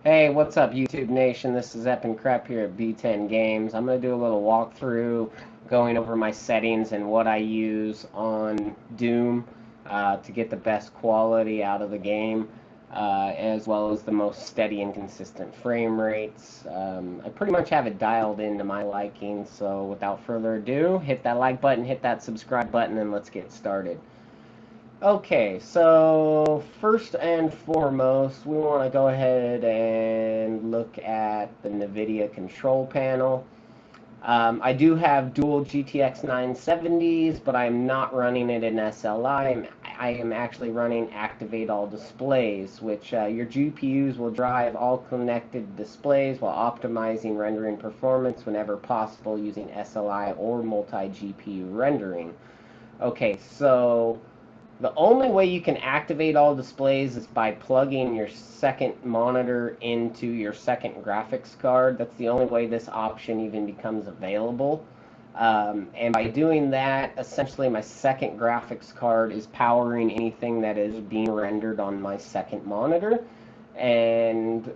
Hey, what's up, YouTube Nation? This is Ep and Crep here at B10 Games. I'm going to do a little walkthrough going over my settings and what I use on Doom to get the best quality out of the game, as well as the most steady and consistent frame rates. I pretty much have it dialed into my liking, so without further ado, hit that like button, hit that subscribe button, and let's get started. Okay, so first and foremost, we want to go ahead and look at the Nvidia control panel. I do have dual GTX 970s, but I'm not running it in SLI. I am actually running Activate All Displays, which your GPUs will drive all connected displays while optimizing rendering performance whenever possible using SLI or multi-GPU rendering. Okay, so the only way you can activate all displays is by plugging your second monitor into your second graphics card. That's the only way this option even becomes available. And by doing that, essentially my second graphics card is powering anything that is being rendered on my second monitor. And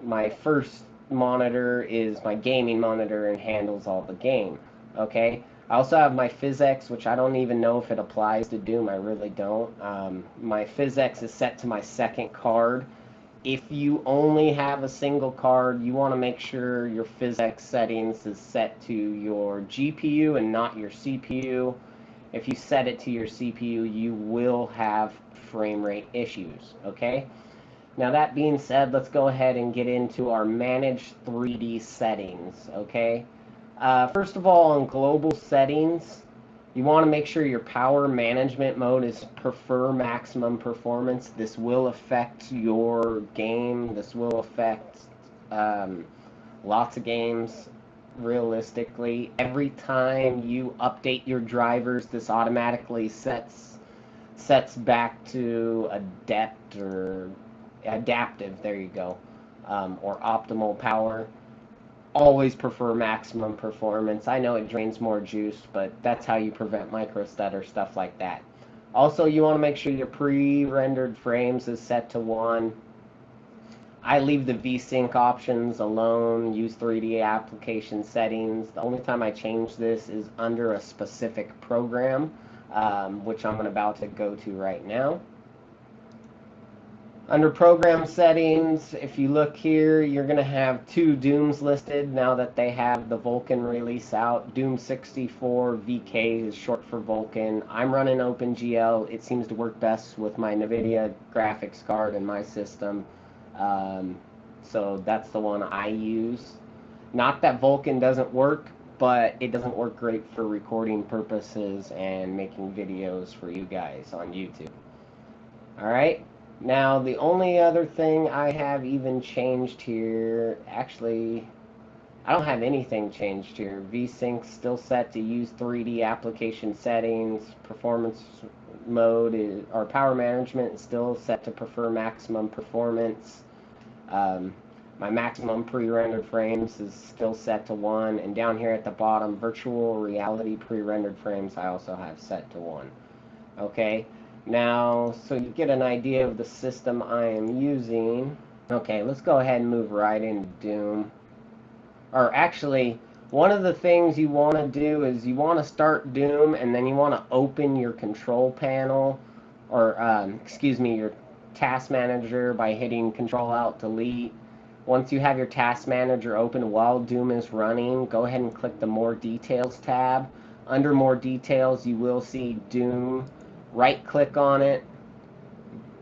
my first monitor is my gaming monitor and handles all the game. Okay? I also have my PhysX, which I don't even know if it applies to Doom. I really don't. My PhysX is set to my second card. If you only have a single card, you want to make sure your PhysX settings is set to your GPU and not your CPU. If you set it to your CPU, you will have frame rate issues, okay? Now that being said, let's go ahead and get into our Manage 3D settings, okay? First of all, on global settings, you want to make sure your power management mode is prefer maximum performance. This will affect your game. This will affect lots of games realistically. Every time you update your drivers, this automatically sets back to adept or adaptive, there you go, or optimal power. Always prefer maximum performance. I know it drains more juice, but that's how you prevent micro stutter, stuff like that. Also, you want to make sure your pre-rendered frames is set to 1. I leave the VSync options alone, use 3D application settings. The only time I change this is under a specific program, which I'm about to go to right now. Under program settings, if you look here, you're going to have 2 Dooms listed now that they have the Vulkan release out. Doom 64 VK is short for Vulkan. I'm running OpenGL. It seems to work best with my Nvidia graphics card in my system. So that's the one I use. Not that Vulkan doesn't work, but it doesn't work great for recording purposes and making videos for you guys on YouTube. Alright? Now, the only other thing I have even changed here, actually, I don't have anything changed here. VSync still set to use 3D application settings. Performance mode is, or power management is still set to prefer maximum performance. My maximum pre-rendered frames is still set to 1. And down here at the bottom, virtual reality pre-rendered frames I also have set to 1. Okay? Now, so you get an idea of the system I am using. Okay, let's go ahead and move right into Doom. Or actually, one of the things you want to do is you want to start Doom and then you want to open your control panel, or excuse me, your task manager by hitting Control-Alt-Delete. Once you have your task manager open while Doom is running, go ahead and click the More Details tab. Under More Details, you will see Doom. Right click on it,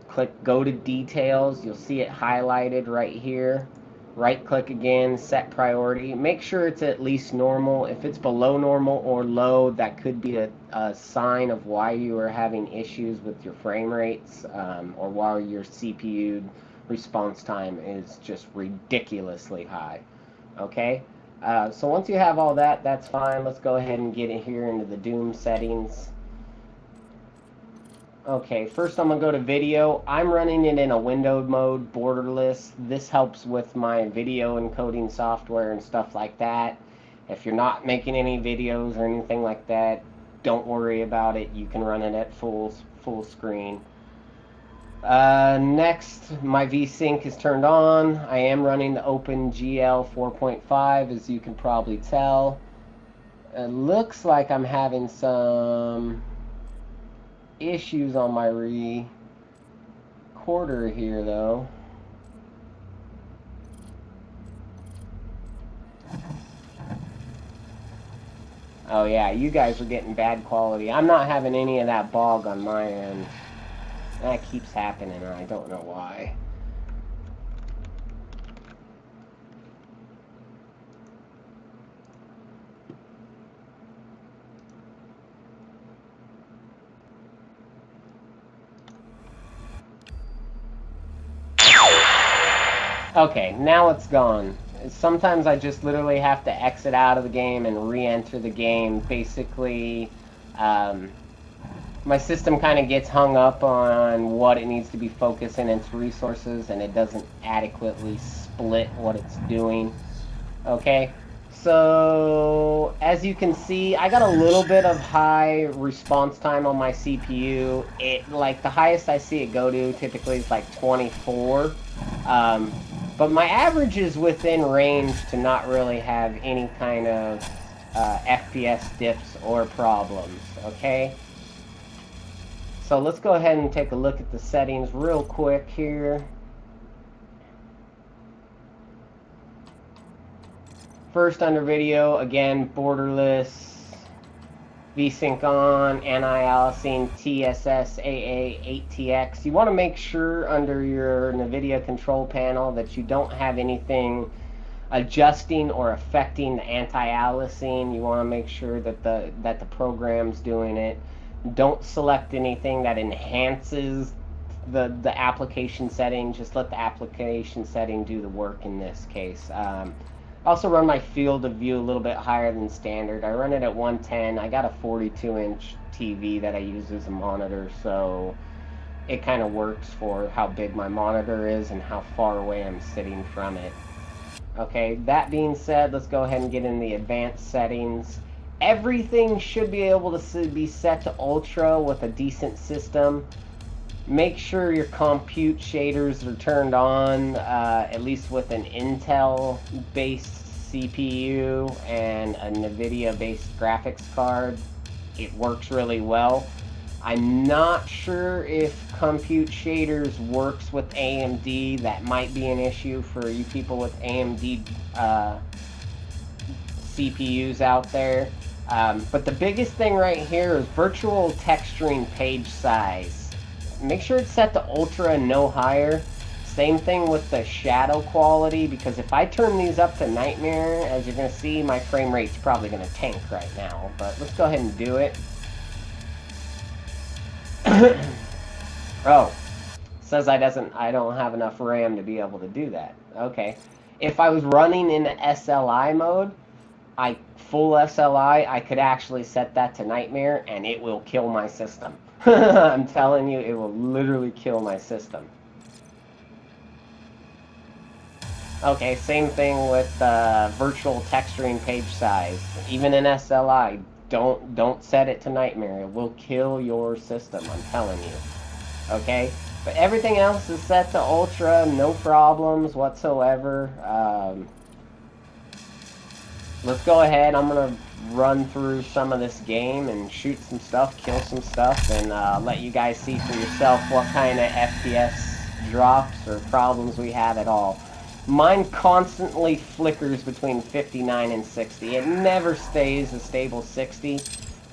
click Go to Details. You'll see it highlighted right here. Right click again, set priority. Make sure it's at least normal. If it's below normal or low, that could be a sign of why you are having issues with your frame rates, or why your CPU response time is just ridiculously high. Okay? So once you have all that, that's fine. Let's go ahead and get in here into the Doom settings. Okay, first I'm going to go to video. I'm running it in a windowed mode, borderless. This helps with my video encoding software and stuff like that. If you're not making any videos or anything like that, don't worry about it. You can run it at full screen. Next, my VSync is turned on. I am running the OpenGL 4.5, as you can probably tell. It looks like I'm having some issues on my recorder here, though. Oh yeah, you guys are getting bad quality. I'm not having any of that bog on my end. That keeps happening, and I don't know why. Okay, now it's gone. Sometimes I just literally have to exit out of the game and re-enter the game. Basically, my system kind of gets hung up on what it needs to be focusing its resources, and it doesn't adequately split what it's doing. Okay, so as you can see, I got a little bit of high response time on my CPU. Like the highest I see it go to typically is like 24. But my average is within range to not really have any kind of FPS dips or problems, okay? So let's go ahead and take a look at the settings real quick here. First under video, again, borderless, VSync on, anti-aliasing, TSS AA8TX. You want to make sure under your Nvidia control panel that you don't have anything adjusting or affecting the anti-aliasing. You want to make sure that the program's doing it. Don't select anything that enhances the application setting. Just let the application setting do the work in this case. Also run my field of view a little bit higher than standard. I run it at 110. I got a 42-inch TV that I use as a monitor, so it kind of works for how big my monitor is and how far away I'm sitting from it. Okay, that being said, let's go ahead and get in the advanced settings. Everything should be able to be set to ultra with a decent system. Make sure your compute shaders are turned on, at least with an Intel-based CPU and a Nvidia-based graphics card. It works really well. I'm not sure if compute shaders works with AMD. That might be an issue for you people with AMD CPUs out there. But the biggest thing right here is virtual texturing page size. Make sure it's set to ultra and no higher. Same thing with the shadow quality, because if I turn these up to nightmare, as you're going to see, my frame rate's probably going to tank right now. But let's go ahead and do it. Oh, says I don't have enough RAM to be able to do that. Okay. If I was running in SLI mode, full SLI, I could actually set that to nightmare and it will kill my system. I'm telling you, it will literally kill my system. Okay, same thing with virtual texturing page size. Even in SLI, don't set it to nightmare. It will kill your system, I'm telling you. Okay? But everything else is set to ultra, no problems whatsoever. Let's go ahead. I'm going to run through some of this game and shoot some stuff, kill some stuff, and let you guys see for yourself what kind of FPS drops or problems we have at all. Mine constantly flickers between 59 and 60. It never stays a stable 60,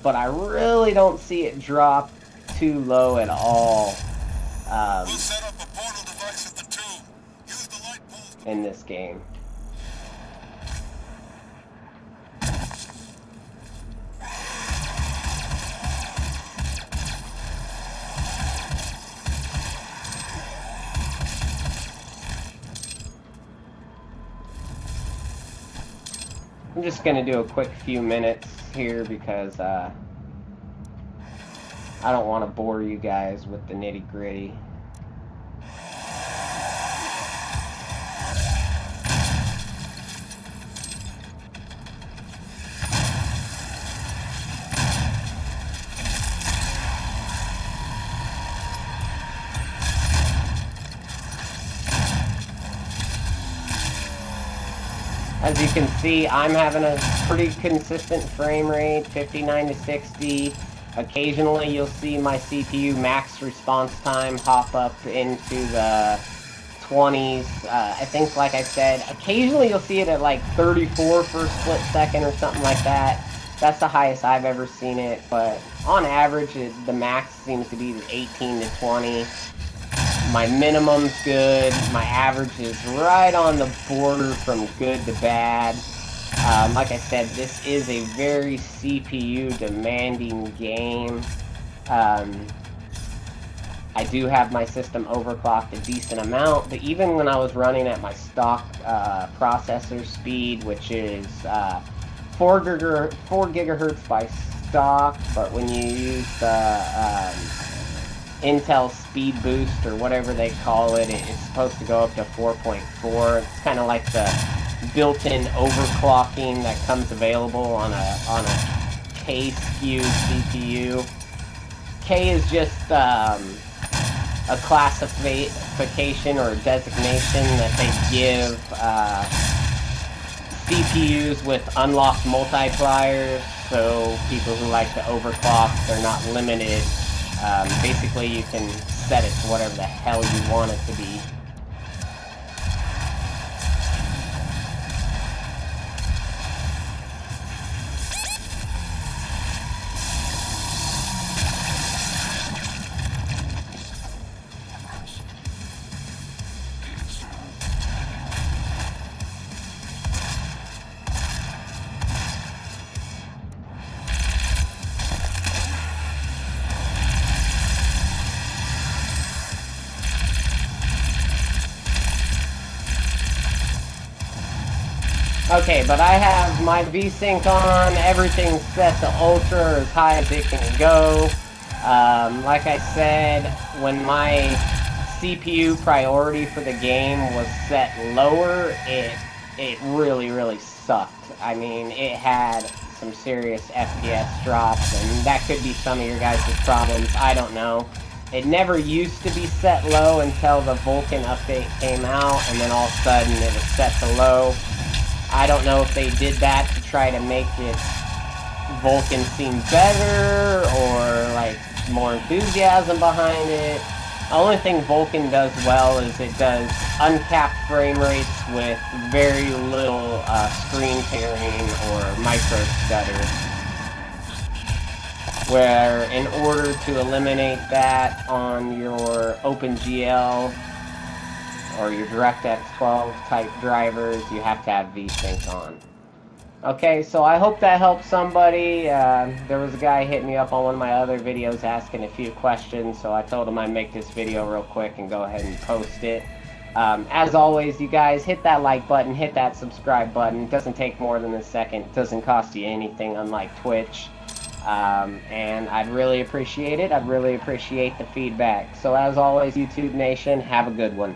but I really don't see it drop too low at all in this game. I'm just going to do a quick few minutes here because I don't want to bore you guys with the nitty-gritty. As you can see, I'm having a pretty consistent frame rate, 59 to 60. Occasionally you'll see my CPU max response time hop up into the 20s. I think, like I said, occasionally you'll see it at like 34 for a split second or something like that. That's the highest I've ever seen it, but on average, the max seems to be 18 to 20. My minimum's good. My average is right on the border from good to bad. Like I said, this is a very CPU demanding game. I do have my system overclocked a decent amount, but even when I was running at my stock processor speed, which is 4 gigahertz by stock, but when you use the Intel Speed Boost or whatever they call it, it's supposed to go up to 4.4. It's kind of like the built-in overclocking that comes available on a K SKU CPU. K is just a classification or a designation that they give CPUs with unlocked multipliers, so people who like to overclock, they're not limited. Basically, you can set it to whatever the hell you want it to be. Okay, but I have my VSync on, everything's set to ultra, as high as it can go. Like I said, when my CPU priority for the game was set lower, it really sucked. I mean, it had some serious FPS drops, and that could be some of your guys' problems, I don't know. It never used to be set low until the Vulkan update came out, and then all of a sudden it was set to low. I don't know if they did that to try to make it Vulkan seem better, or like more enthusiasm behind it. The only thing Vulkan does well is it does uncapped frame rates with very little screen tearing or micro stutter. Where in order to eliminate that on your OpenGL or your DirectX 12 type drivers, you have to have VSync on. Okay, so I hope that helps somebody. There was a guy hitting me up on one of my other videos asking a few questions, so I told him I'd make this video real quick and go ahead and post it. As always, you guys, hit that like button, hit that subscribe button. It doesn't take more than a second. It doesn't cost you anything, unlike Twitch. And I'd really appreciate it. I'd really appreciate the feedback. So as always, YouTube Nation, have a good one.